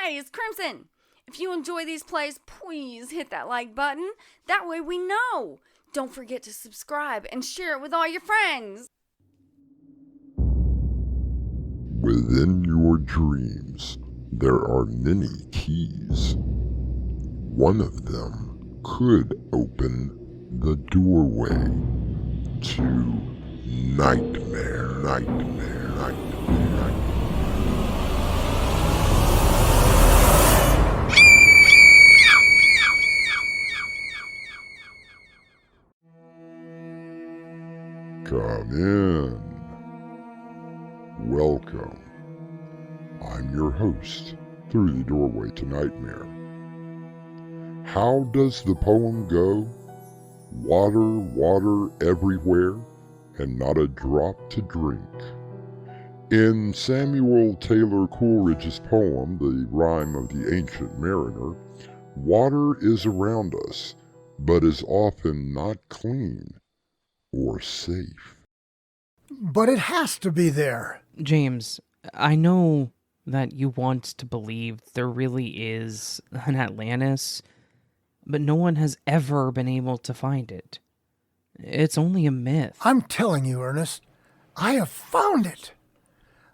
Hey, it's Crimson. If you enjoy these plays, please hit that like button. That way we know. Don't forget to subscribe and share it with all your friends. Within your dreams, there are many keys. One of them could open the doorway to nightmare. Come in. Welcome. I'm your host, Through the Doorway to Nightmare. How does the poem go? Water, water everywhere, and not a drop to drink. In Samuel Taylor Coleridge's poem, The Rime of the Ancient Mariner, water is around us, but is often not clean or safe. But it has to be there. James, I know that you want to believe there really is an Atlantis, but no one has ever been able to find it. It's only a myth. I'm telling you, Ernest, I have found it.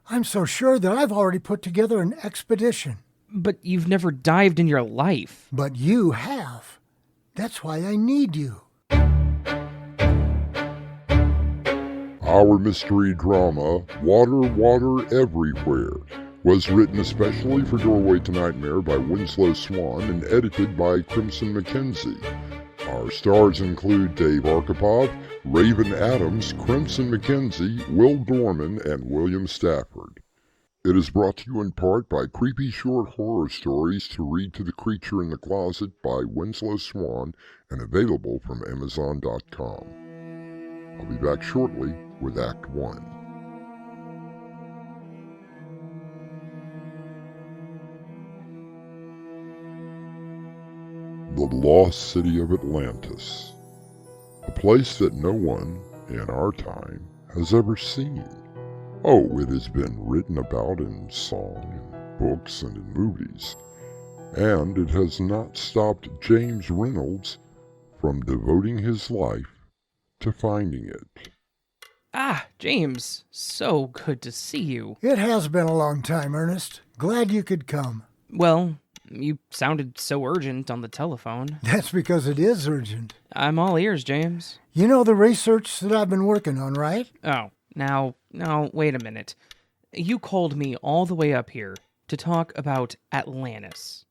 I'm so sure that I've already put together an expedition. But you've never dived in your life. But you have. That's why I need you. Our mystery drama, Water, Water Everywhere, was written especially for Doorway to Nightmare by Winslow Swan and edited by Crimson McKenzie. Our stars include Dave Arkipov, Raven Adams, Crimson McKenzie, Will Dorman, and William Stafford. It is brought to you in part by Creepy Short Horror Stories to Read to the Creature in the Closet by Winslow Swan and available from Amazon.com. I'll be back shortly with Act 1. The Lost City of Atlantis, a place that no one, in our time, has ever seen. Oh, it has been written about in song, in books, and in movies, and it has not stopped James Reynolds from devoting his life to finding it. Ah, James, so good to see you. It has been a long time, Ernest. Glad you could come. Well, you sounded so urgent on the telephone. That's because it is urgent. I'm all ears, James. You know the research that I've been working on, right? Oh, now, wait a minute. You called me all the way up here to talk about Atlantis.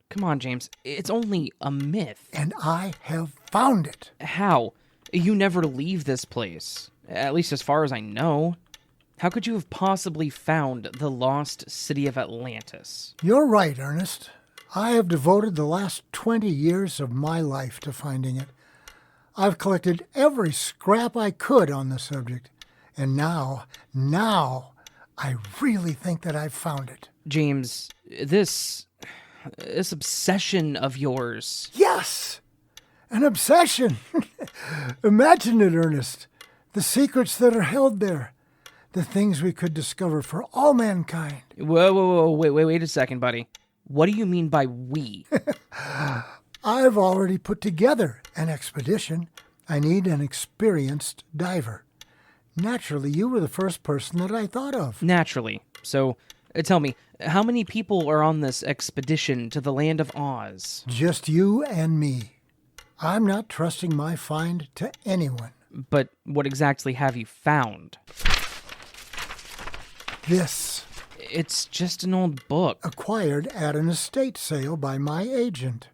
Come on, James, it's only a myth. And I have found it. How? You never leave this place, at least as far as I know. How could you have possibly found the lost city of Atlantis? You're right, Ernest. I have devoted the last 20 years of my life to finding it. I've collected every scrap I could on the subject. And now, I really think that I've found it. James, this obsession of yours. Yes! An obsession! Imagine it, Ernest. The secrets that are held there. The things we could discover for all mankind. Whoa, wait a second, buddy. What do you mean by we? I've already put together an expedition. I need an experienced diver. Naturally, you were the first person that I thought of. Naturally. So, tell me, how many people are on this expedition to the land of Oz? Just you and me. I'm not trusting my find to anyone. But what exactly have you found? This. It's just an old book. Acquired at an estate sale by my agent.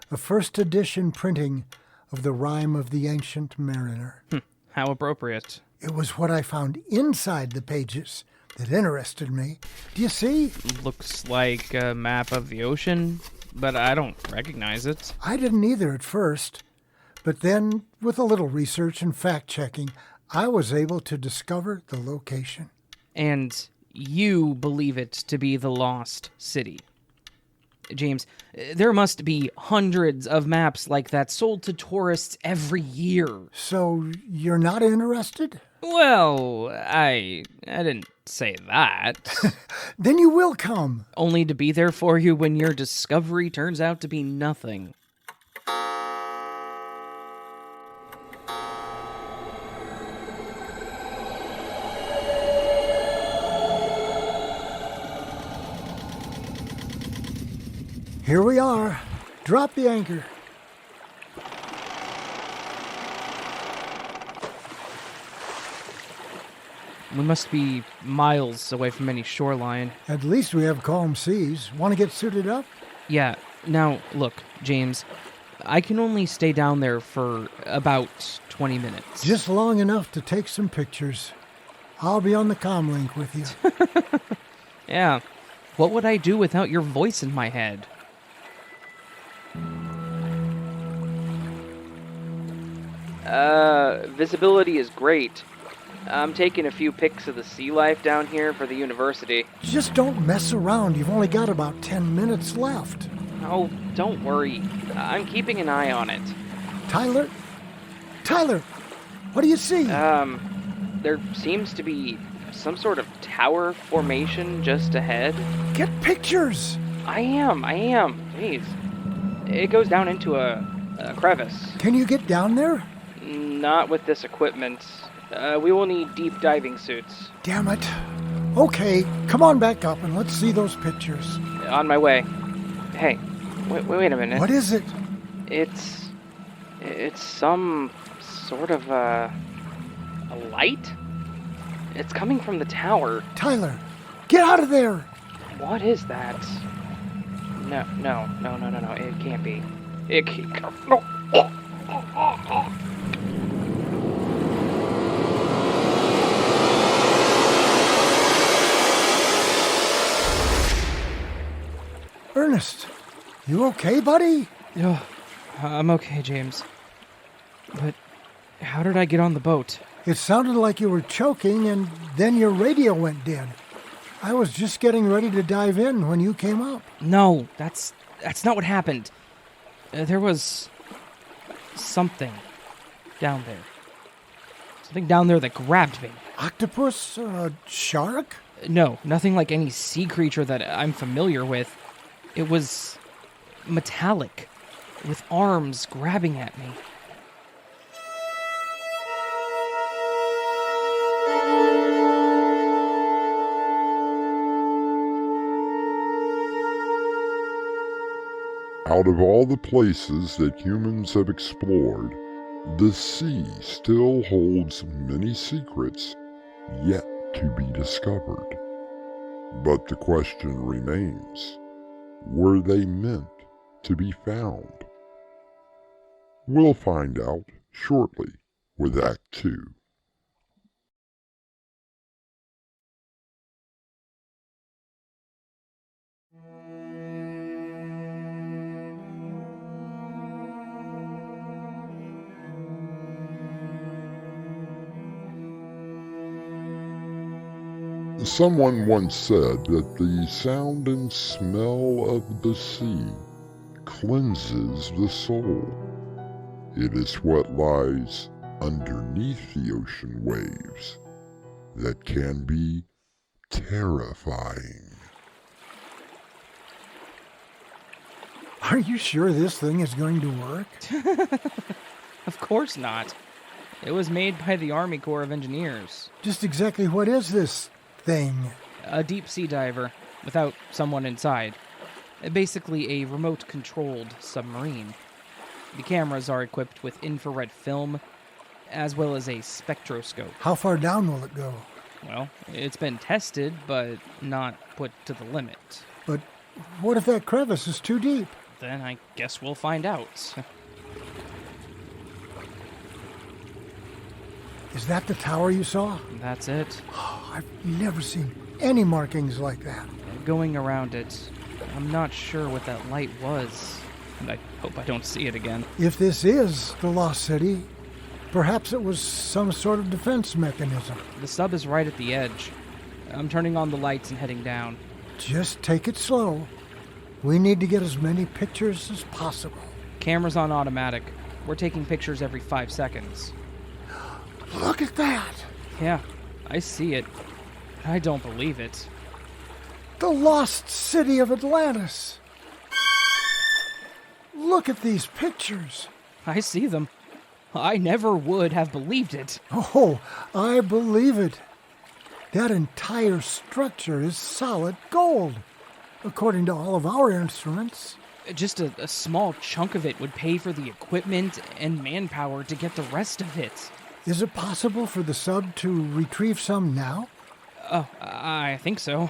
A first edition printing of The Rime of the Ancient Mariner. How appropriate. It was what I found inside the pages that interested me. Do you see? Looks like a map of the ocean, but I don't recognize it. I didn't either at first. But then, with a little research and fact-checking, I was able to discover the location. And you believe it to be the lost city. James, there must be hundreds of maps like that sold to tourists every year. So, you're not interested? Well, I didn't say that. Then you will come. Only to be there for you when your discovery turns out to be nothing. Here we are. Drop the anchor. We must be miles away from any shoreline. At least we have calm seas. Want to get suited up? Yeah, now, look, James, I can only stay down there for about 20 minutes. Just long enough to take some pictures. I'll be on the comlink with you. Yeah, what would I do without your voice in my head? Visibility is great. I'm taking a few pics of the sea life down here for the university. Just don't mess around. You've only got about 10 minutes left. Oh, don't worry. I'm keeping an eye on it. Tyler? Tyler, what do you see? There seems to be some sort of tower formation just ahead. Get pictures. I am. Jeez. It goes down into a crevice. Can you get down there? Not with this equipment. We will need deep diving suits. Damn it. Okay, come on back up and let's see those pictures. On my way. Hey, wait a minute. What is it? It's some sort of a light? It's coming from the tower. Tyler, get out of there. What is that? No. It can't be. It can't. No. Ernest, you okay, buddy? Oh, I'm okay, James. But how did I get on the boat? It sounded like you were choking and then your radio went dead. I was just getting ready to dive in when you came up. No, that's not what happened. There was something down there. Something down there that grabbed me. Octopus? Shark? No, nothing like any sea creature that I'm familiar with. It was metallic, with arms grabbing at me. Out of all the places that humans have explored, the sea still holds many secrets yet to be discovered. But the question remains, were they meant to be found? We'll find out shortly with Act 2. Someone once said that the sound and smell of the sea cleanses the soul. It is what lies underneath the ocean waves that can be terrifying. Are you sure this thing is going to work? Of course not. It was made by the Army Corps of Engineers. Just exactly what is this thing? A deep sea diver, without someone inside. Basically a remote-controlled submarine. The cameras are equipped with infrared film, as well as a spectroscope. How far down will it go? Well, it's been tested, but not put to the limit. But what if that crevice is too deep? Then I guess we'll find out. Is that the tower you saw? That's it. I've never seen any markings like that. Going around it, I'm not sure what that light was, and I hope I don't see it again. If this is the Lost City, perhaps it was some sort of defense mechanism. The sub is right at the edge. I'm turning on the lights and heading down. Just take it slow. We need to get as many pictures as possible. Camera's on automatic. We're taking pictures every 5 seconds. Look at that! Yeah, I see it. I don't believe it. The lost city of Atlantis. Look at these pictures. I see them. I never would have believed it. Oh, I believe it. That entire structure is solid gold, according to all of our instruments. Just a small chunk of it would pay for the equipment and manpower to get the rest of it. Is it possible for the sub to retrieve some now? Oh, I think so.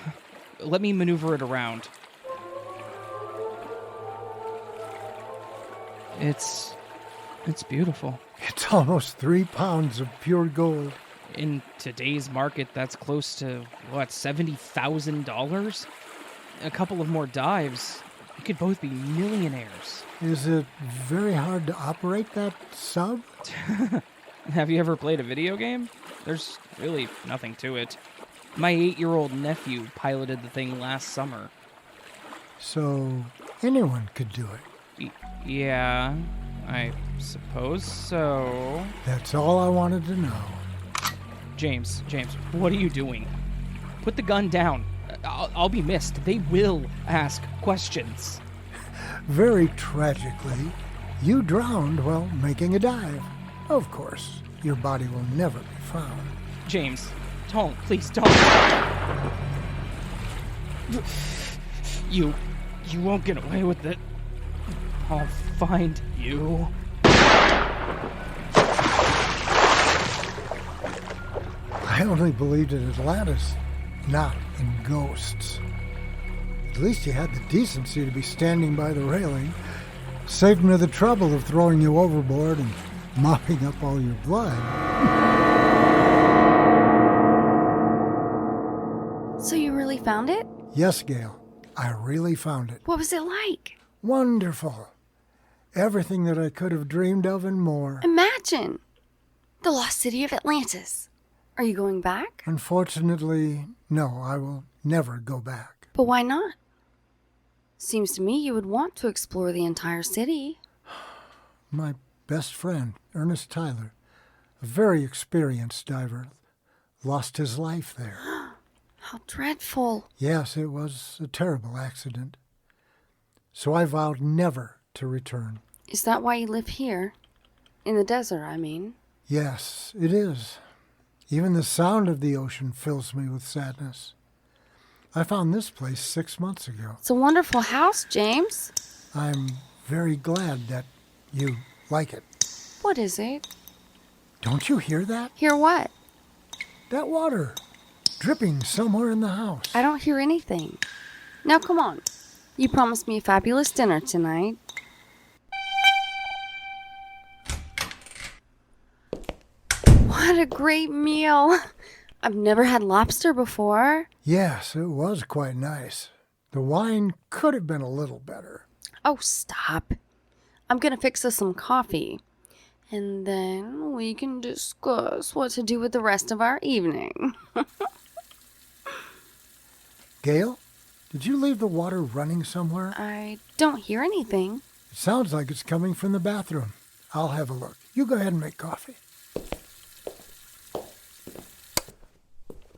Let me maneuver it around. It's beautiful. It's almost 3 pounds of pure gold. In today's market, that's close to, $70,000? A couple of more dives, we could both be millionaires. Is it very hard to operate that sub? Have you ever played a video game? There's really nothing to it. My 8-year-old nephew piloted the thing last summer. So anyone could do it. Yeah, I suppose so. That's all I wanted to know. James, what are you doing? Put the gun down. I'll be missed. They will ask questions. Very tragically, you drowned while making a dive. Of course, your body will never be found. James, don't. Please don't. You won't get away with it. I'll find you. I only believed in Atlantis, not in ghosts. At least you had the decency to be standing by the railing. Saved me the trouble of throwing you overboard and mopping up all your blood. So you really found it? Yes, Gail, I really found it. What was it like? Wonderful. Everything that I could have dreamed of and more. Imagine! The lost city of Atlantis. Are you going back? Unfortunately, no, I will never go back. But why not? Seems to me you would want to explore the entire city. My best friend, Ernest Tyler, a very experienced diver, lost his life there. How dreadful. Yes, it was a terrible accident. So I vowed never to return. Is that why you live here? In the desert, I mean. Yes, it is. Even the sound of the ocean fills me with sadness. I found this place 6 months ago. It's a wonderful house, James. I'm very glad that you like it. What is it? Don't you hear that? Hear what? That water dripping somewhere in the house. I don't hear anything. Now come on. You promised me a fabulous dinner tonight. What a great meal. I've never had lobster before. Yes, it was quite nice. The wine could have been a little better. Oh, stop. I'm going to fix us some coffee. And then we can discuss what to do with the rest of our evening. Gail, did you leave the water running somewhere? I don't hear anything. It sounds like it's coming from the bathroom. I'll have a look. You go ahead and make coffee.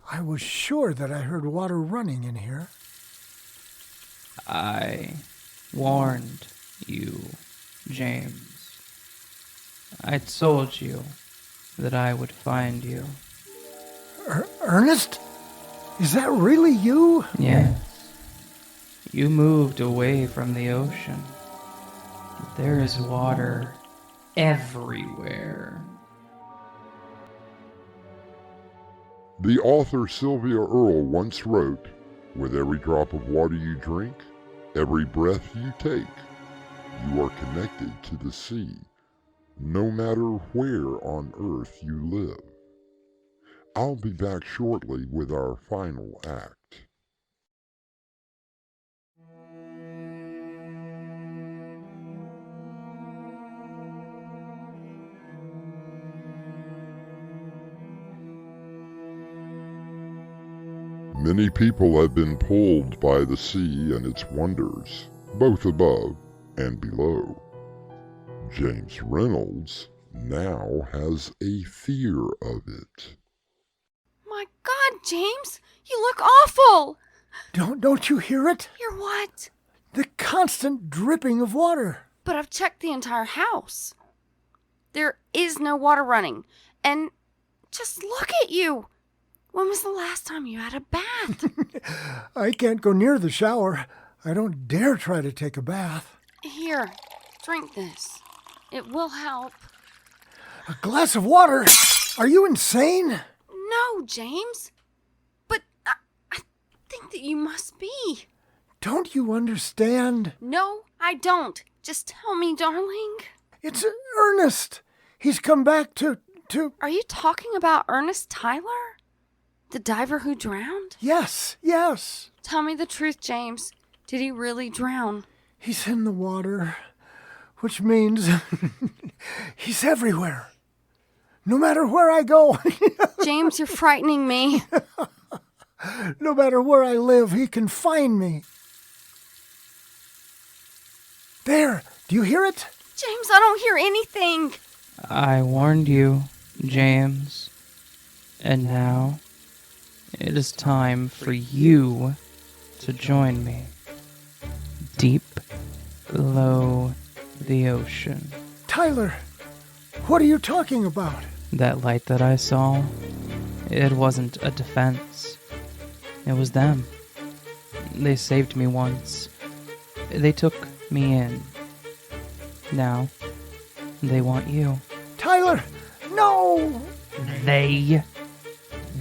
I was sure that I heard water running in here. I warned you, James. I told you that I would find you. Ernest? Is that really you? Yes. You moved away from the ocean. There is water everywhere. The author Sylvia Earle once wrote, "With every drop of water you drink, every breath you take, you are connected to the sea, no matter where on earth you live." I'll be back shortly with our final act. Many people have been pulled by the sea and its wonders, both above and below. James Reynolds now has a fear of it. God, James, you look awful. Don't you hear it? Hear what? The constant dripping of water. But I've checked the entire house. There is no water running. And just look at you. When was the last time you had a bath? I can't go near the shower. I don't dare try to take a bath. Here, drink this. It will help. A glass of water? Are you insane? No, James. But I think that you must be. Don't you understand? No, I don't. Just tell me, darling. It's Ernest. He's come back to... Are you talking about Ernest Tyler? The diver who drowned? Yes. Tell me the truth, James. Did he really drown? He's in the water, which means he's everywhere. No matter where I go. James, you're frightening me. No matter where I live, he can find me. There, do you hear it? James, I don't hear anything. I warned you, James. And now, it is time for you to join me. Deep below the ocean. Tyler, what are you talking about? That light that I saw, it wasn't a defense. It was them. They saved me once. They took me in. Now, they want you. Tyler, no! They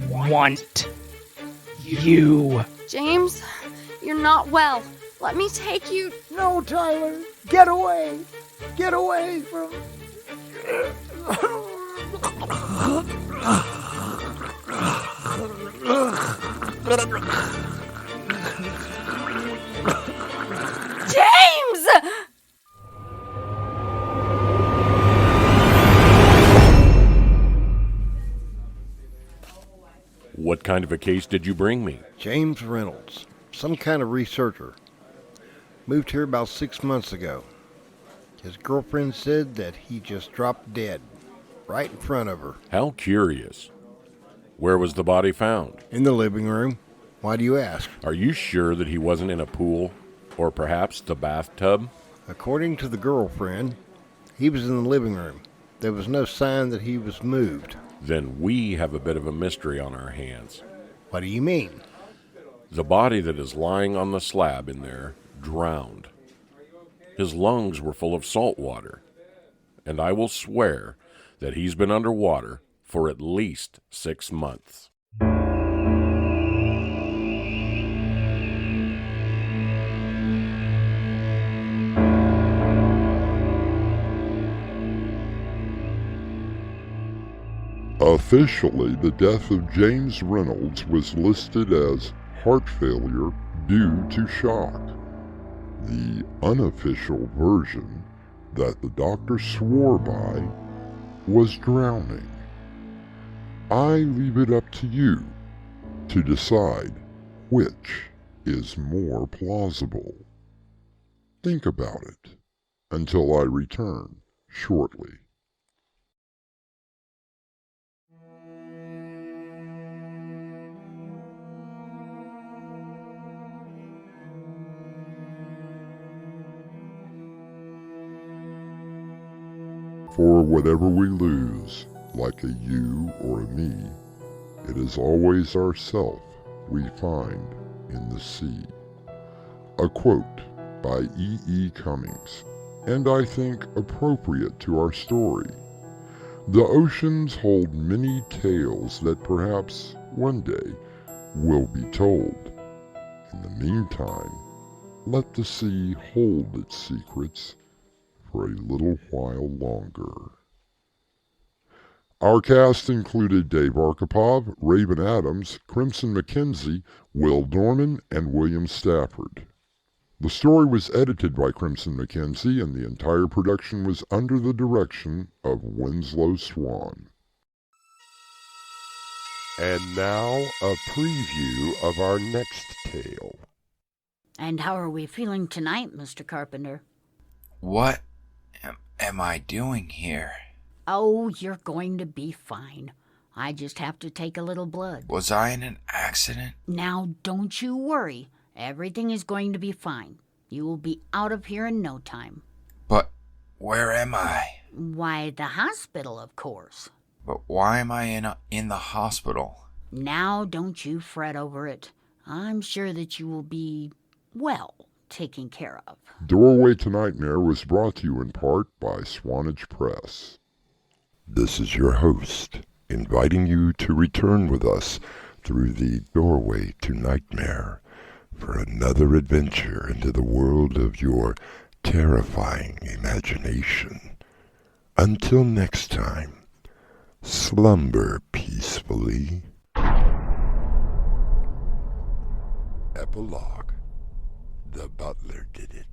want you. James, you're not well. Let me take you. No, Tyler, get away. Get away from... James! What kind of a case did you bring me? James Reynolds, some kind of researcher. Moved here about 6 months ago. His girlfriend said that he just dropped dead, right in front of her. How curious. Where was the body found? In the living room. Why do you ask? Are you sure that he wasn't in a pool? Or perhaps the bathtub? According to the girlfriend, he was in the living room. There was no sign that he was moved. Then we have a bit of a mystery on our hands. What do you mean? The body that is lying on the slab in there drowned. His lungs were full of salt water. And I will swear that he's been underwater for at least 6 months. Officially, the death of James Reynolds was listed as heart failure due to shock. The unofficial version that the doctor swore by was drowning. I leave it up to you to decide which is more plausible. Think about it until I return shortly. For whatever we lose, like a you or a me, it is always ourself we find in the sea. A quote by E. Cummings, and I think appropriate to our story. The oceans hold many tales that perhaps one day will be told. In the meantime, let the sea hold its secrets for a little while longer. Our cast included Dave Arkipov, Raven Adams, Crimson McKenzie, Will Dorman, and William Stafford. The story was edited by Crimson McKenzie, and the entire production was under the direction of Winslow Swan. And now, a preview of our next tale. And how are we feeling tonight, Mr. Carpenter? What am I doing here? Oh, you're going to be fine. I just have to take a little blood. Was I in an accident? Now, don't you worry. Everything is going to be fine. You will be out of here in no time. But where am I? Why, the hospital, of course. But why am I in the hospital? Now, don't you fret over it. I'm sure that you will be, well, taken care of. Doorway to Nightmare was brought to you in part by Swanage Press. This is your host, inviting you to return with us through the Doorway to Nightmare for another adventure into the world of your terrifying imagination. Until next time, slumber peacefully. Epilogue. The butler did it.